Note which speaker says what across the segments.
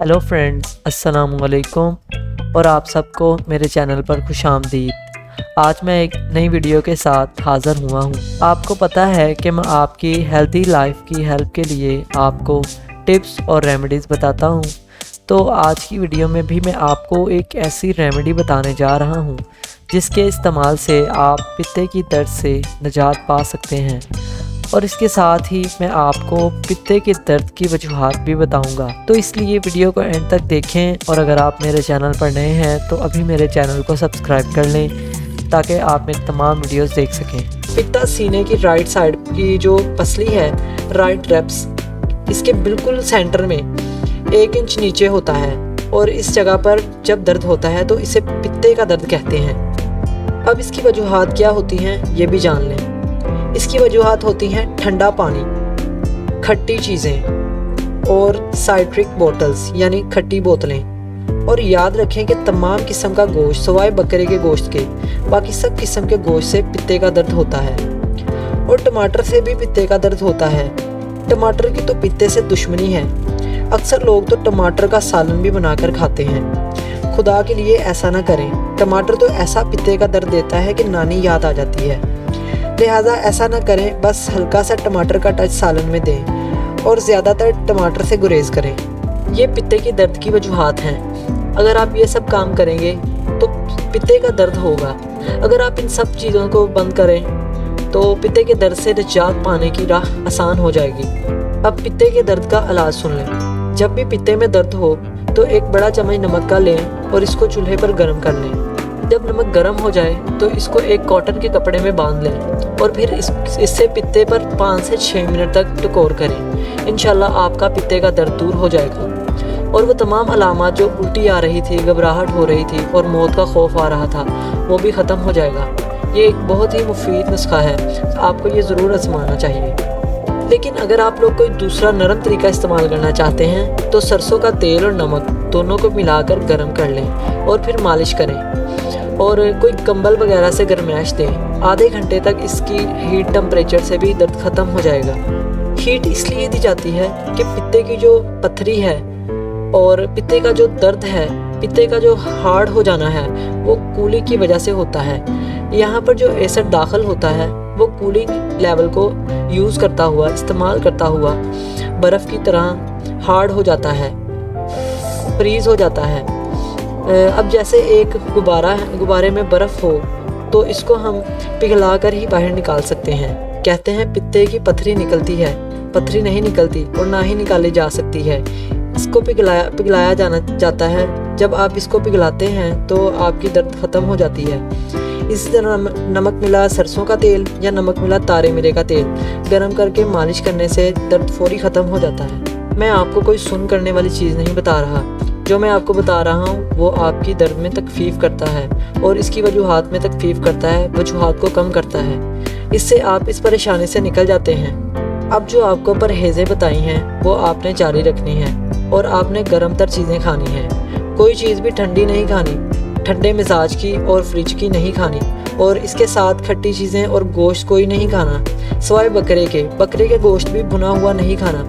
Speaker 1: Hello friends, अस्सलाम वालेकुम और आप सबको मेरे चैनल पर खुश आमदीद। आज मैं एक नई वीडियो के साथ हाज़िर हुआ हूँ। आपको पता है कि मैं आपकी हेल्दी लाइफ की हेल्प के लिए आपको टिप्स और रेमेडीज़ बताता हूँ। तो आज की वीडियो में भी मैं आपको एक ऐसी रेमेडी बताने जा रहा हूँ जिसके इस्तेमाल से आप पित्ते की दर्द से निजात पा सकते हैं, और इसके साथ ही मैं आपको पित्ते के दर्द की वजूहात भी बताऊंगा। तो इसलिए वीडियो को एंड तक देखें, और अगर आप मेरे चैनल पर नए हैं तो अभी मेरे चैनल को सब्सक्राइब कर लें ताकि आप मेरी तमाम वीडियोस देख सकें। पित्ता सीने की राइट साइड की जो पसली है, राइट रेप्स, इसके बिल्कुल सेंटर में 1 इंच नीचे होता है, और इस जगह पर जब दर्द होता है तो इसे पित्ते का दर्द कहते हैं। अब इसकी वजूहात क्या होती हैं ये भी जान लें। इसकी वजूहात होती हैं ठंडा पानी, खट्टी चीज़ें और साइट्रिक बोतल्स यानी खट्टी बोतलें। और याद रखें कि तमाम किस्म का गोश्त सवाए बकरे के गोश्त के बाकी सब किस्म के गोश्त से पित्ते का दर्द होता है, और टमाटर से भी पित्ते का दर्द होता है। टमाटर की तो पित्ते से दुश्मनी है। अक्सर लोग तो टमाटर का सालन भी बनाकर खाते हैं। खुदा के लिए ऐसा ना करें। टमाटर तो ऐसा पित्ते का दर्द देता है कि नानी याद आ जाती है। लिहाजा ऐसा ना करें, बस हल्का सा टमाटर का टच सालन में दें और ज़्यादातर टमाटर से गुरेज करें। ये पित्ते की दर्द की वजूहात हैं। अगर आप ये सब काम करेंगे तो पित्ते का दर्द होगा। अगर आप इन सब चीज़ों को बंद करें तो पित्ते के दर्द से निजात पाने की राह आसान हो जाएगी। अब पित्ते के दर्द का इलाज सुन लें। जब भी पित्ते में दर्द हो तो एक बड़ा चम्मच नमक का लें और इसको चूल्हे पर गर्म कर लें। जब नमक गर्म हो जाए तो इसको एक कॉटन के कपड़े में बांध लें और फिर इससे पित्ते पर 5 से 6 मिनट तक टकोर करें। इंशाल्लाह आपका पित्ते का दर्द दूर हो जाएगा, और वो तमाम अलामात जो उल्टी आ रही थी, घबराहट हो रही थी और मौत का खौफ आ रहा था, वो भी ख़त्म हो जाएगा। ये एक बहुत ही मुफीद नुस्खा है, आपको ये ज़रूर आजमाना चाहिए। लेकिन अगर आप लोग कोई दूसरा नरम तरीका इस्तेमाल करना चाहते हैं तो सरसों का तेल और नमक दोनों को मिलाकर गर्म कर लें और फिर मालिश करें, और कोई कंबल वगैरह से गर्माइश दें। आधे घंटे तक इसकी हीट टेम्परेचर से भी दर्द ख़त्म हो जाएगा। हीट इसलिए दी जाती है कि पित्ते की जो पथरी है और पित्ते का जो दर्द है, पित्ते का जो हार्ड हो जाना है, वो कूलिंग की वजह से होता है। यहाँ पर जो एसिड दाखिल होता है वो कूलिंग लेवल को यूज़ करता हुआ, इस्तेमाल करता हुआ बर्फ़ की तरह हार्ड हो जाता है, फ्रीज़ हो जाता है। अब जैसे एक गुब्बारे में बर्फ़ हो तो इसको हम पिघला कर ही बाहर निकाल सकते हैं। कहते हैं पित्ते की पथरी निकलती है, पथरी नहीं निकलती और ना ही निकाली जा सकती है। इसको पिघलाया जाता है। जब आप इसको पिघलाते हैं तो आपकी दर्द ख़त्म हो जाती है। इसी तरह नमक मिला सरसों का तेल या नमक मिला तारे मिरे का तेल गर्म करके मालिश करने से दर्द फौरी ख़त्म हो जाता है। मैं आपको कोई सुन करने वाली चीज़ नहीं बता रहा। जो मैं आपको बता रहा हूँ वो आपकी दर्द में तकफीफ करता है और इसकी वजूहात में तकफीफ करता है, वजूहात को कम करता है। इससे आप इस परेशानी से निकल जाते हैं। अब जो आपको परहेज़ें बताई हैं वो आपने जारी रखनी है, और आपने गर्म तर चीज़ें खानी हैं। कोई चीज़ भी ठंडी नहीं खानी, ठंडे मिजाज की और फ्रिज की नहीं खानी, और इसके साथ खट्टी चीज़ें और गोश्त कोई नहीं खाना सवाए बकरे के गोश्त भी भुना हुआ नहीं खाना।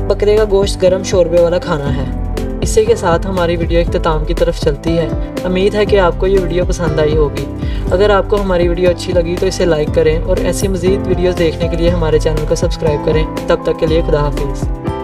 Speaker 1: बकरे का गोश्त गर्म शोरबे वाला खाना है। इसी के साथ हमारी वीडियो इख्तिताम की तरफ चलती है। उम्मीद है कि आपको ये वीडियो पसंद आई होगी। अगर आपको हमारी वीडियो अच्छी लगी तो इसे लाइक करें, और ऐसी मज़ीद वीडियोस देखने के लिए हमारे चैनल को सब्सक्राइब करें। तब तक के लिए खुदा हाफिज़।